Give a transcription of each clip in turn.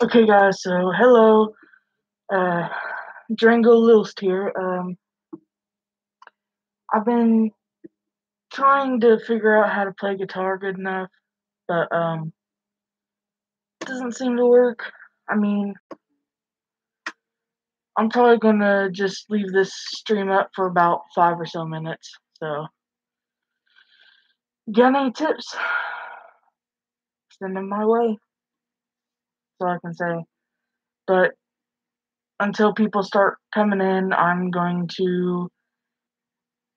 Okay, guys. So, hello, uh, Drango Lilst here. I've been trying to figure out how to play guitar good enough, but it doesn't seem to work. I mean, I'm probably gonna just leave this stream up for about 5 or so minutes. So, got any tips? Send them my way. That's all I can say. But until people start coming in, I'm going to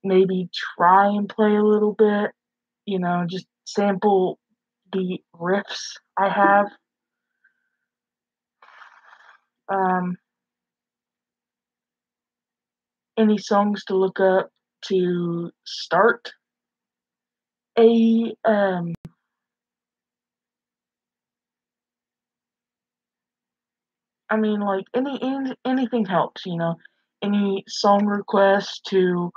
maybe try and play a little bit. Just sample the riffs I have. Um, any songs to look up to start a I mean, like anything helps. Any song requests to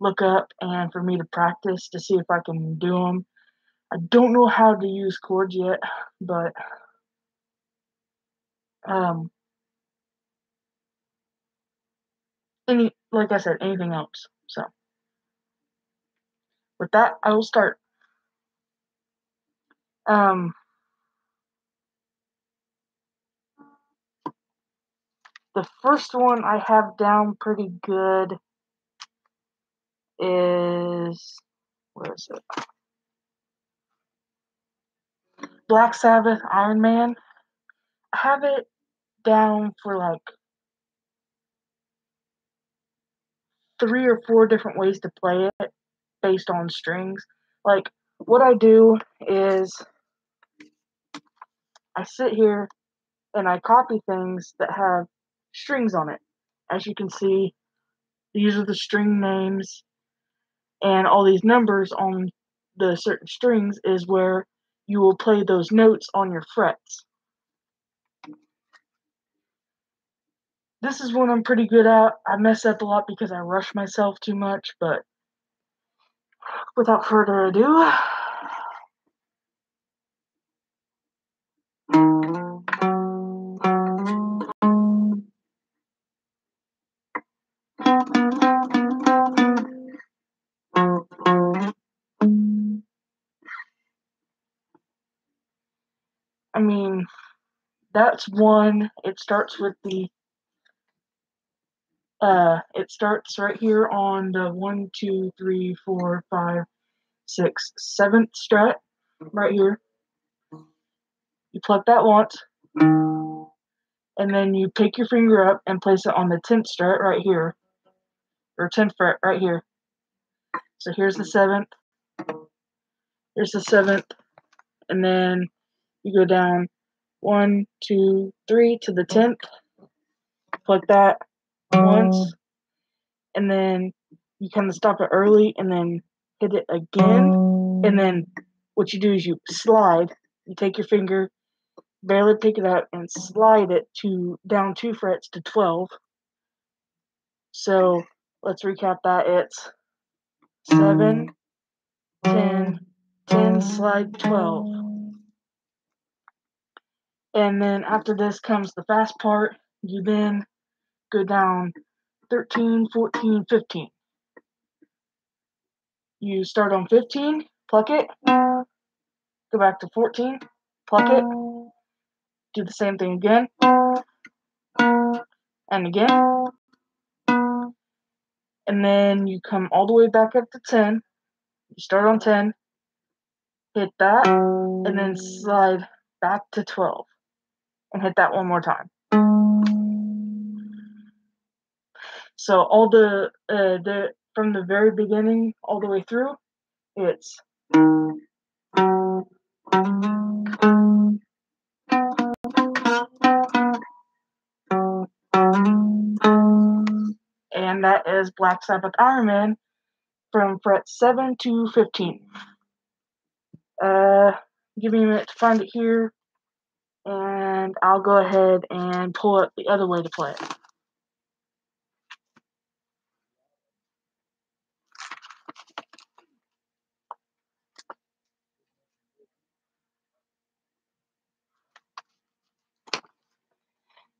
look up and for me to practice to see if I can do them. I don't know how to use chords yet, but um, any like I said, anything helps. So with that, I will start. Um, the first one I have down pretty good is where is it? Black Sabbath, Iron Man. I have it down for like 3 or 4 different ways to play it based on strings. Like what I do is I sit here and I copy things that have strings on it. As you can see, these are the string names, and all these numbers on the certain strings is where you will play those notes on your frets. This is one I'm pretty good at. I mess up a lot because I rush myself too much, but without further ado, I mean, that's one. It starts right here on the 1, 2, 3, 4, 5, 6, 7th strat, right here. You pluck that once, and then you pick your finger up and place it on the 10th strat right here, or 10th fret right here. So here's the 7th, here's the 7th, and then you go down 1, 2, 3 to the 10th, pluck that once, and then you kind of stop it early and then hit it again. And then what you do is you slide, you take your finger, barely pick it up, and slide it to down 2 frets to 12. So let's recap that. It's 7, 10, 10, slide 12. And then after this comes the fast part. You then go down 13, 14, 15. You start on 15, pluck it, go back to 14, pluck it, do the same thing again, and again, and then you come all the way back up to 10. You start on 10, hit that, and then slide back to 12, and hit that one more time. So all the from the very beginning all the way through, it's and that is Black Sabbath Iron Man from fret 7 to 15. Give me a minute to find it here, and I'll go ahead and pull up the other way to play it.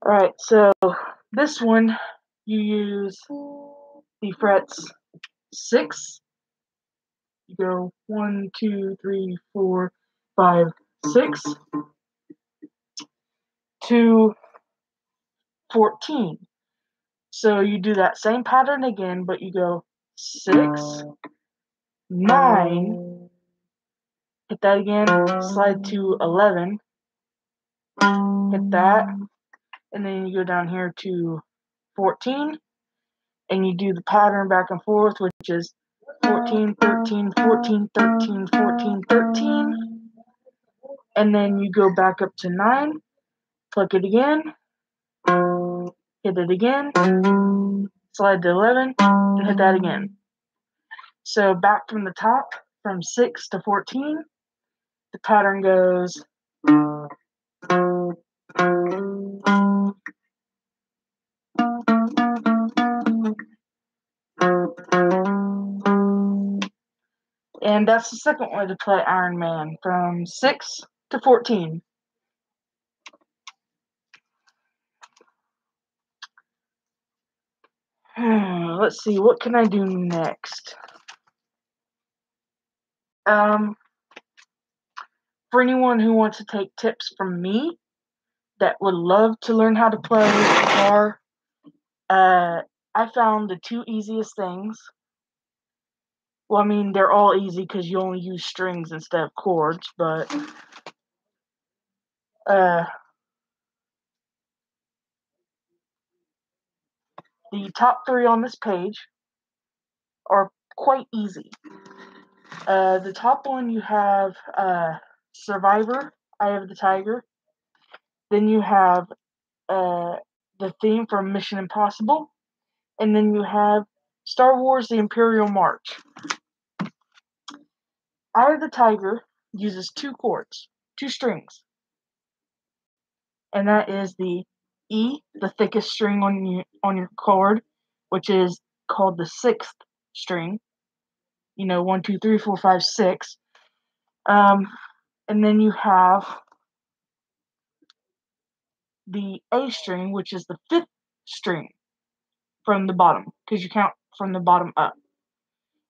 Alright, so this one you use the frets 6. You go 1, 2, 3, 4, 5, 6 to 14. So you do that same pattern again, but you go 6, 9, hit that again, slide to 11, hit that, and then you go down here to 14, and you do the pattern back and forth, which is 14, 13, 14, 13, 14, 13, and then you go back up to 9, click it again, hit it again, slide to 11, and hit that again. So back from the top, from 6 to 14, the pattern goes and that's the second way to play Iron Man, from 6 to 14. Let's see, what can I do next? For anyone who wants to take tips from me that would love to learn how to play guitar, I found the 2 easiest things. Well, I mean, they're all easy because you only use strings instead of chords, but the top 3 on this page are quite easy. The top one, you have Survivor, Eye of the Tiger. Then you have the theme from Mission Impossible. And then you have Star Wars: The Imperial March. Eye of the Tiger uses 2 chords, 2 strings. And that is the E, the thickest string on your chord, which is called the 6th string. 1, 2, 3, 4, 5, 6. And then you have the A string, which is the 5th string from the bottom, because you count from the bottom up.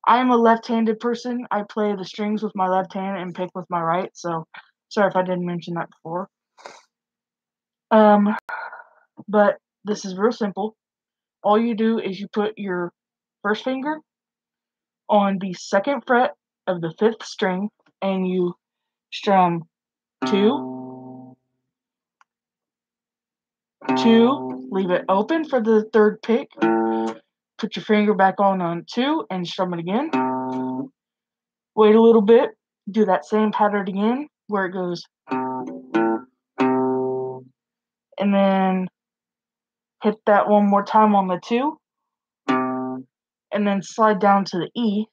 I am a left-handed person. I play the strings with my left hand and pick with my right, so sorry if I didn't mention that before. But this is real simple. All you do is you put your first finger on the 2nd fret of the 5th string, and you strum 2, 2, leave it open for the 3rd pick, put your finger back on 2, and strum it again. Wait a little bit, do that same pattern again, where it goes, and then hit that one more time on the 2, and then slide down to the E,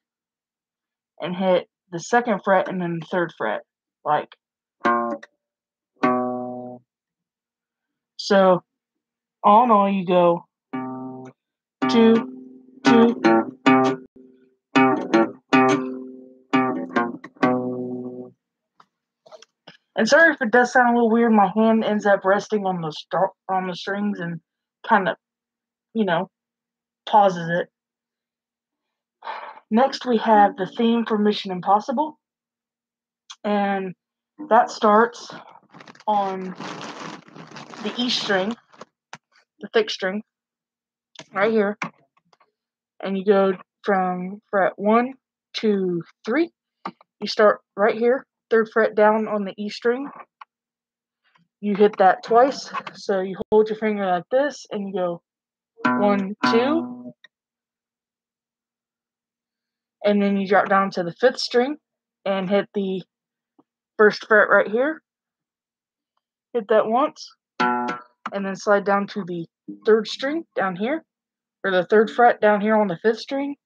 and hit the 2nd fret and then the 3rd fret, like. So, all in all, you go 2, 2. And sorry if it does sound a little weird. My hand ends up resting on the strings and kind of, pauses it. Next, we have the theme for Mission Impossible, and that starts on the E string, the thick string, right here, and you go from fret 1, 2, 3. You start right here, 3rd fret down on the E string. You hit that twice, so you hold your finger like this, and you go 1, 2, and then you drop down to the 5th string and hit the 1st fret right here. Hit that once, and then slide down to the 3rd string down here, or the 3rd fret down here on the 5th string,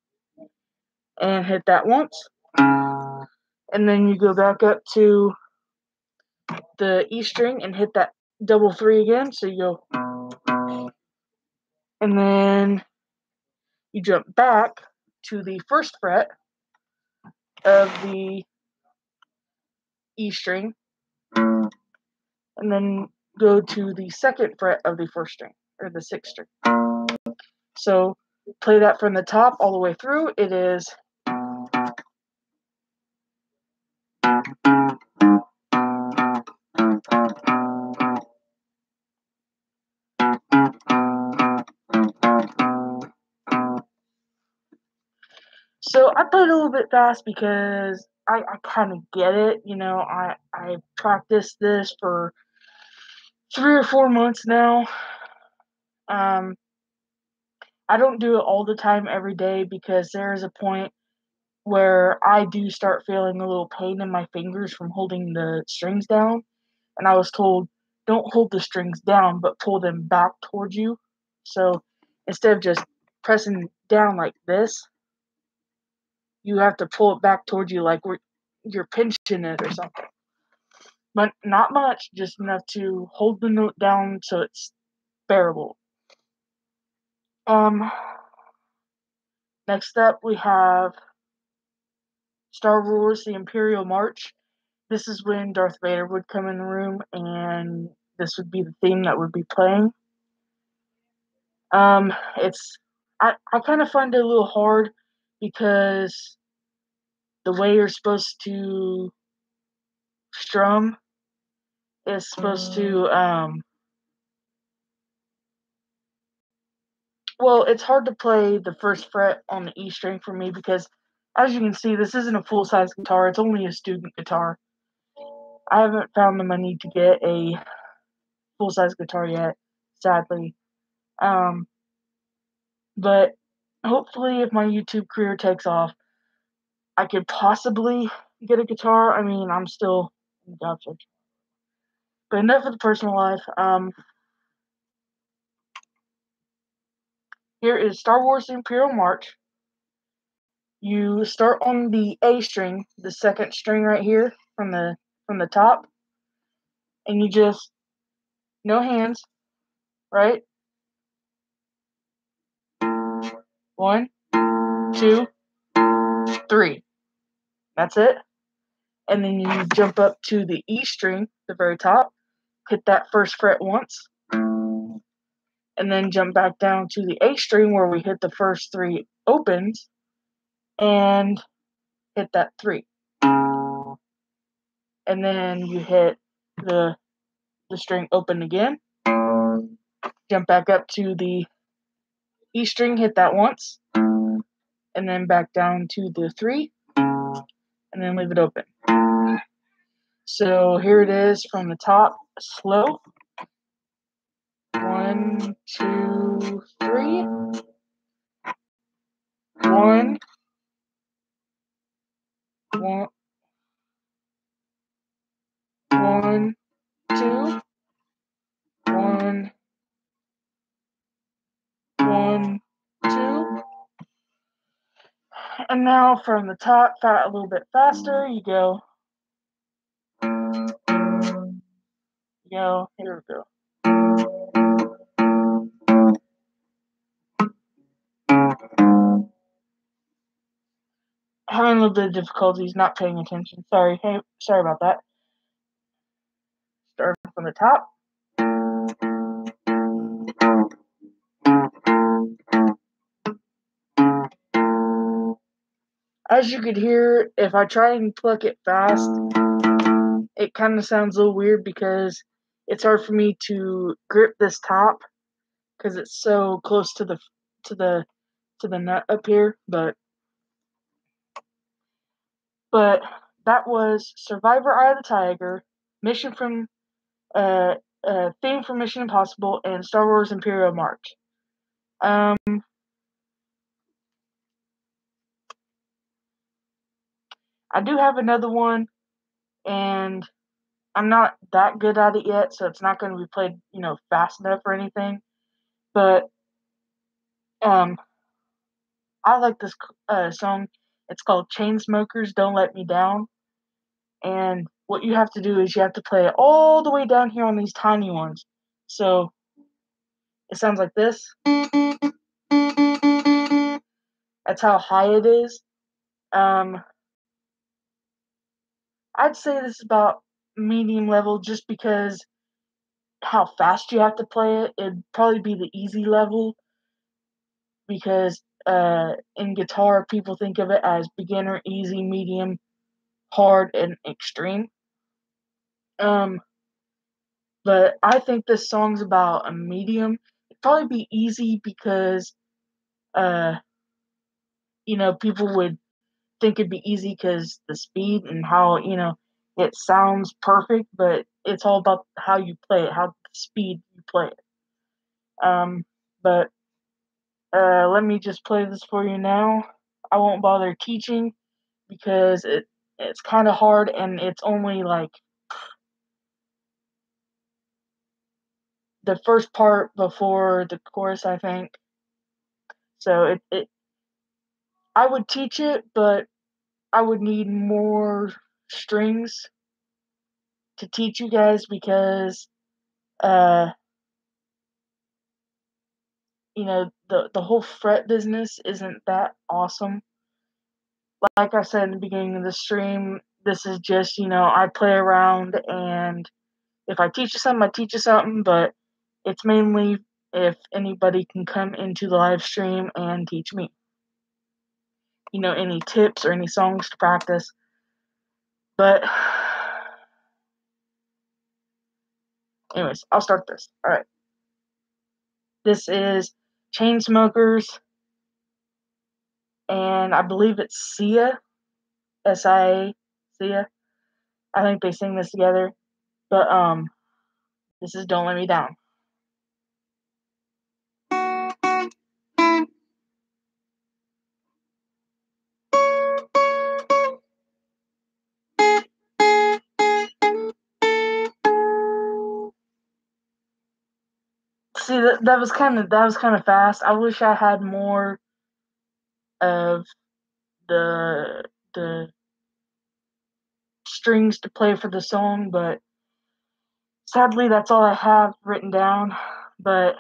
and hit that once. And then you go back up to the E string and hit that double 3 again, so you go, and then you jump back to the 1st fret of the E string, and then go to the 2nd fret of the 1st string, or the 6th string. So play that from the top all the way through. It is so I played a little bit fast because I kind of get it. You know, I practiced this for 3 or 4 months now. Um, I don't do it all the time every day because there is a point where I do start feeling a little pain in my fingers from holding the strings down. And I was told, don't hold the strings down, but pull them back towards you. So instead of just pressing down like this, you have to pull it back towards you like you're pinching it or something. But not much, just enough to hold the note down so it's bearable. Next up we have Star Wars: The Imperial March. This is when Darth Vader would come in the room, and this would be the theme that would be playing. It's I kind of find it a little hard because the way you're supposed to strum is supposed to well, it's hard to play the 1st fret on the E string for me because, as you can see, this isn't a full-size guitar. It's only a student guitar. I haven't found the money to get a full-size guitar yet, sadly. But hopefully, if my YouTube career takes off, I could possibly get a guitar. I mean, I'm still in the job search. But enough of the personal life. Here is Star Wars: The Imperial March. You start on the A string, the 2nd string right here from the top, and you just no hands, right? 1, 2, 3. That's it. And then you jump up to the E string, the very top, hit that 1st fret once, and then jump back down to the A string where we hit the first 3 opens, and hit that 3. And then you hit the string open again, jump back up to the E string, hit that once, and then back down to the 3, and then leave it open. So here it is from the top, slow. 1, 2, 3. 1, 1, 1, 2, 1, 1, 2. And now from the top, a little bit faster, you go, here we go. Having a little bit of difficulties, not paying attention. Sorry about that. Starting from the top. As you could hear, if I try and pluck it fast, it kind of sounds a little weird because it's hard for me to grip this top because it's so close to the nut up here. But that was Survivor: Eye of the Tiger, Mission from theme from Mission Impossible, and Star Wars: Imperial March. I do have another one, and I'm not that good at it yet, so it's not going to be played, fast enough or anything. But I like this song. It's called Chainsmokers, Don't Let Me Down. And what you have to do is you have to play it all the way down here on these tiny ones. So it sounds like this. That's how high it is. I'd say this is about medium level just because how fast you have to play it, it'd probably be the easy level because in guitar people think of it as beginner, easy, medium, hard, and extreme. But I think this song's about a medium. It'd probably be easy because uh people would think it'd be easy because the speed and how it sounds perfect, but it's all about how you play it, how speed you play it. But let me just play this for you now. I won't bother teaching because it's kind of hard and it's only like the first part before the chorus, I think. So I would teach it, but I would need more strings to teach you guys because uh the whole fret business isn't that awesome. Like I said in the beginning of the stream, this is just, I play around, and if I teach you something, I teach you something, but it's mainly if anybody can come into the live stream and teach me. Any tips or any songs to practice. But anyways, I'll start this. Alright. This is Chainsmokers, and I believe it's Sia. S-I-A, Sia. I think they sing this together. But this is Don't Let Me Down. See, that was kind of fast. I wish I had more of the strings to play for the song, but sadly that's all I have written down. But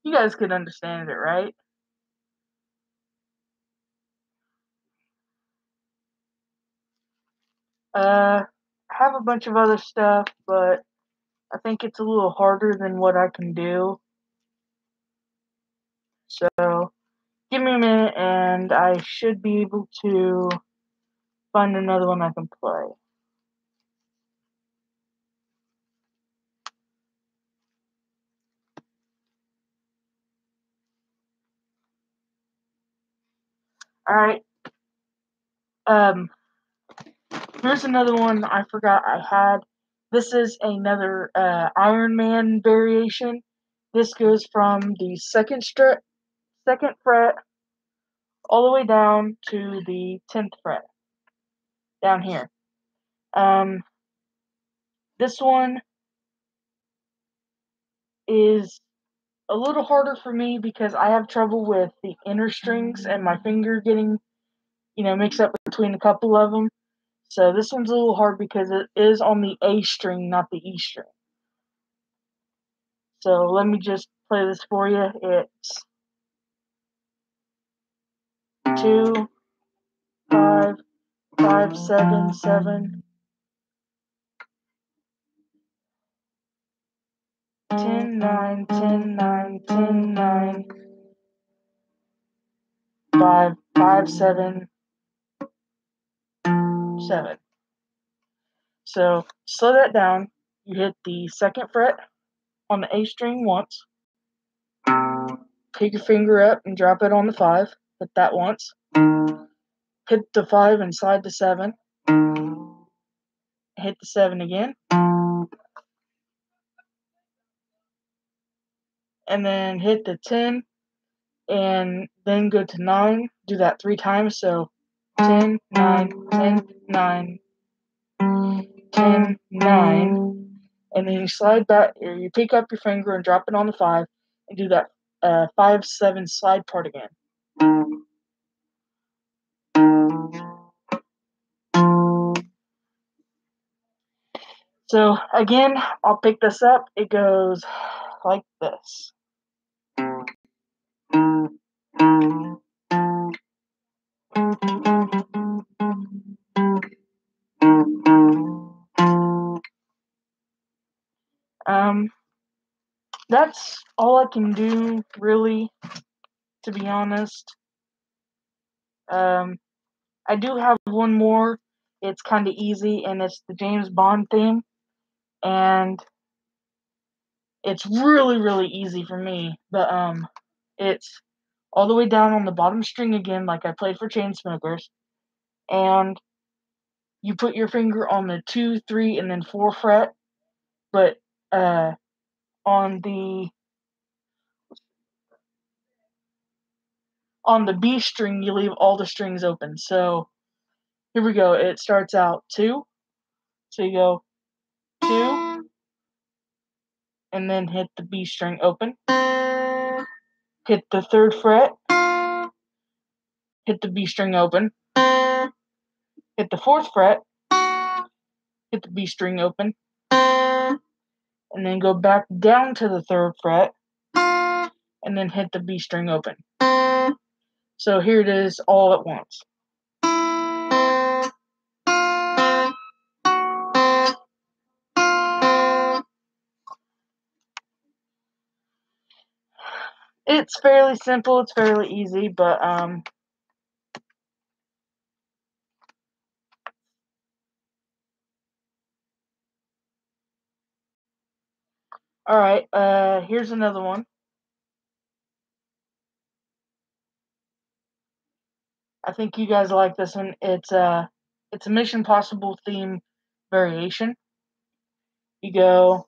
you guys could understand it, right? I have a bunch of other stuff, but I think it's a little harder than what I can do. So give me a minute and I should be able to find another one I can play. Alright. Here's another one I forgot I had. This is another Iron Man variation. This goes from the second fret all the way down to the 10th fret down here. This one is a little harder for me because I have trouble with the inner strings and my finger getting, mixed up between a couple of them. So this one's a little hard because it is on the A string, not the E string. So let me just play this for you. It's 2, 5, 5, 7, 7, 10, 9, 10, 9, 10, 9, 5, 5, 7, 7. So slow that down. You hit the second fret on the A string once. Pick your finger up and drop it on the 5. Hit that once. Hit the 5 and slide to 7. Hit the 7 again. And then hit the 10 and then go to 9. Do that 3 times. So 10, 9, 10, 9, 10, 9. And then you slide back, or you pick up your finger and drop it on the 5 and do that 5, 7 slide part again. So again, I'll pick this up. It goes like this. that's all I can do, really, to be honest. I do have one more. It's kind of easy, and it's the James Bond theme, and it's really, really easy for me. But it's all the way down on the bottom string again, like I played for Chainsmokers, and you put your finger on the 2, 3, and then 4 fret, but on the B string, you leave all the strings open. So here we go. It starts out 2, so you go 2, and then hit the B string open. Hit the 3rd fret, hit the B string open. Hit the 4th fret, hit the B string open, and then go back down to the 3rd fret, and then hit the B string open. So here it is all at once. It's fairly simple, it's fairly easy, but alright, here's another one. I think you guys like this one. It's a Mission Impossible theme variation. You go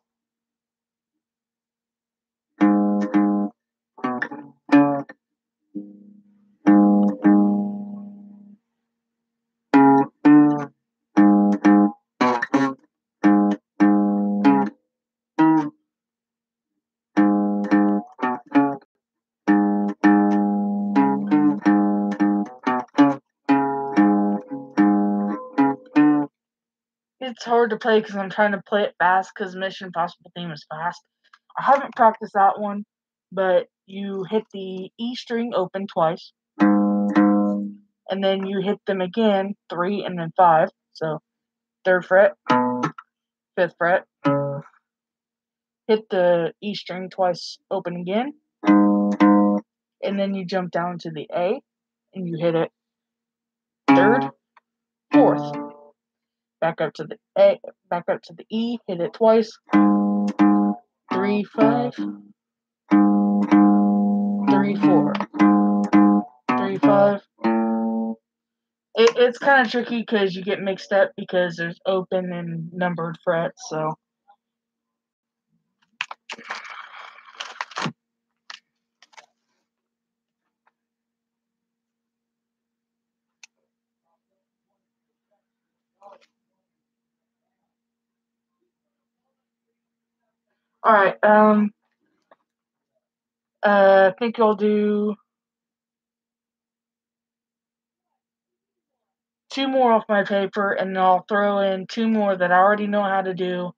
it's hard to play because I'm trying to play it fast because Mission Impossible theme is fast. I haven't practiced that one, but you hit the E string open twice, and then you hit them again, 3 and then 5. So 3rd fret, 5th fret, hit the E string twice open again, and then you jump down to the A, and you hit it 3rd, 4th. Back up to the A, back up to the E, hit it twice. 3, 5, 3, 4, 3, 5. It's kind of tricky because you get mixed up because there's open and numbered frets, so. Alright, I think I'll do 2 more off my paper, and I'll throw in 2 more that I already know how to do.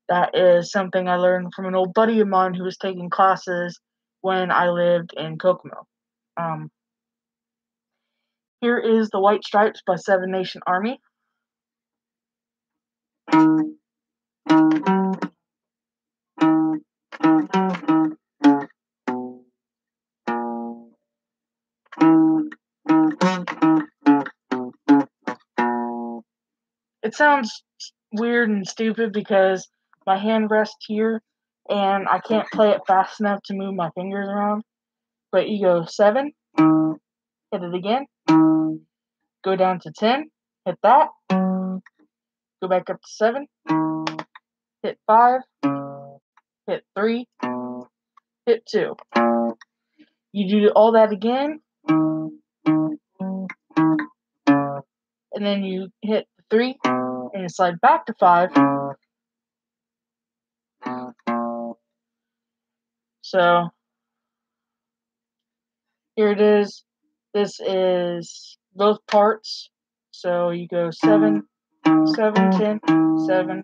That is something I learned from an old buddy of mine who was taking classes when I lived in Kokomo. Here is The White Stripes by Seven Nation Army. It sounds weird and stupid because my hand rests here and I can't play it fast enough to move my fingers around. But you go 7, hit it again, go down to 10, hit that, go back up to 7, hit 5, hit 3, hit 2. You do all that again, and then you hit 3, and you slide back to 5. So here it is. This is both parts. So you go 7, 7, 10, 7,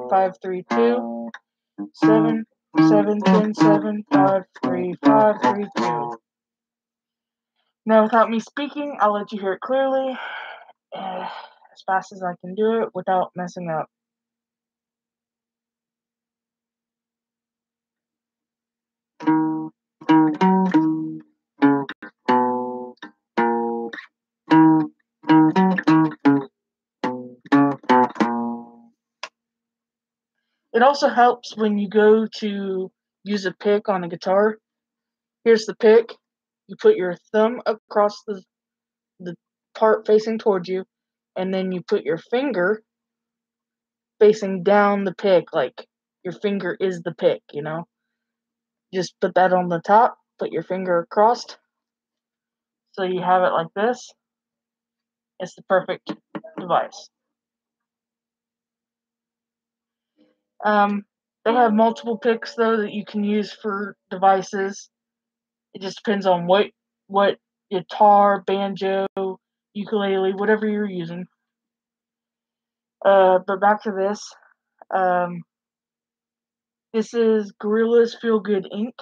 5, 3, 2, 7, 7, 10, 7, 5, 3, 5, 3, 2. Now, without me speaking, I'll let you hear it clearly, as fast as I can do it without messing up. It also helps when you go to use a pick on a guitar. Here's the pick. You put your thumb across the part facing towards you, and then you put your finger facing down the pick, like your finger is the pick, you know? Just put that on the top, put your finger across, so you have it like this. It's the perfect device. They have multiple picks though that you can use for devices. It just depends on what guitar, banjo, ukulele, whatever you're using. But back to this. Um, this is Gorillaz Feel Good Ink.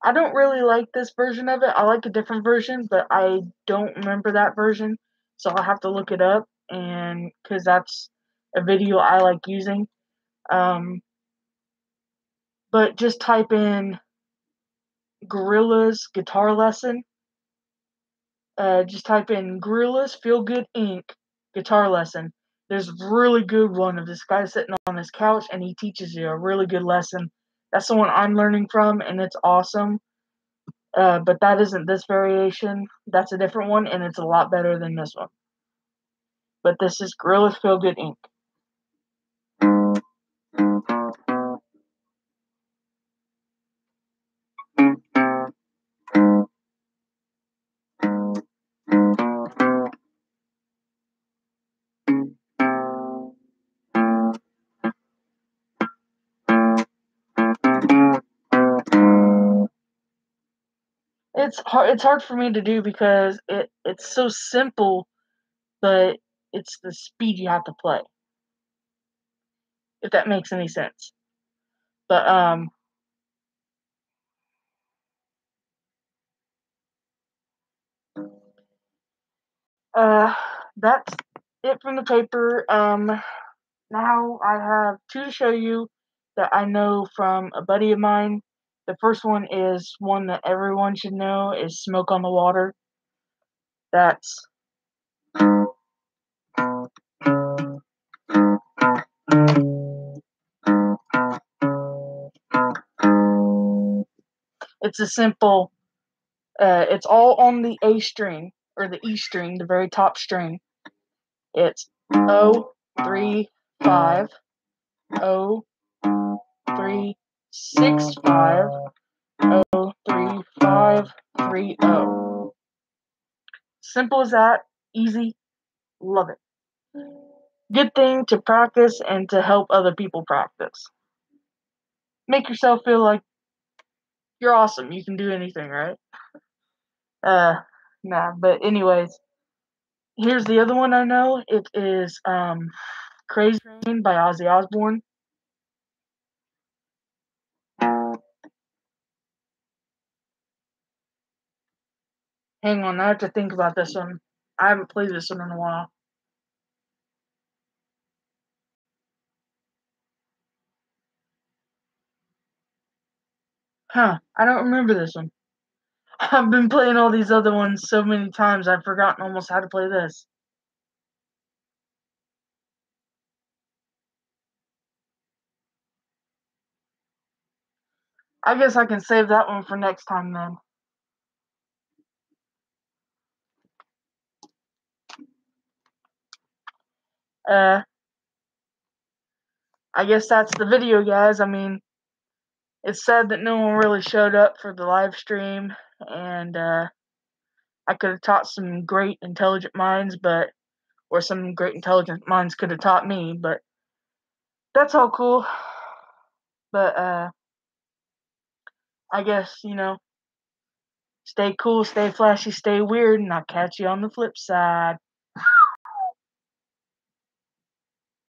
I don't really like this version of it. I like a different version, but I don't remember that version, so I'll have to look it up, and because that's a video I like using. Um, but just type in Gorillaz guitar lesson. Just type in Gorillaz Feel Good Ink guitar lesson. There's a really good one of this guy sitting on his couch and he teaches you a really good lesson. That's the one I'm learning from, and it's awesome. But that isn't this variation. That's a different one, and it's a lot better than this one. But this is Gorillaz Feel Good Ink. It's hard for me to do because it's so simple, but it's the speed you have to play. If that makes any sense. But uh that's it from the paper. Now I have two to show you that I know from a buddy of mine. The first one is one that everyone should know is Smoke on the Water. That's it's a simple it's all on the A string or the E string, the very top string. It's 0 3 5 0 3 6 5 0 3 5 3 0. Simple as that, easy, love it. Good thing to practice and to help other people practice. Make yourself feel like you're awesome. You can do anything, right? Uh, nah. But anyways, here's the other one I know. It is "Crazy Train" by Ozzy Osbourne. Hang on, I have to think about this one. I haven't played this one in a while. Huh? I don't remember this one. I've been playing all these other ones so many times. I've forgotten almost how to play this. I guess I can save that one for next time then. Uh, I guess that's the video, guys. I mean, it's sad that no one really showed up for the live stream, and I could have taught some great intelligent minds, or some great intelligent minds could have taught me, but that's all cool. But I guess, stay cool, stay flashy, stay weird, and I'll catch you on the flip side.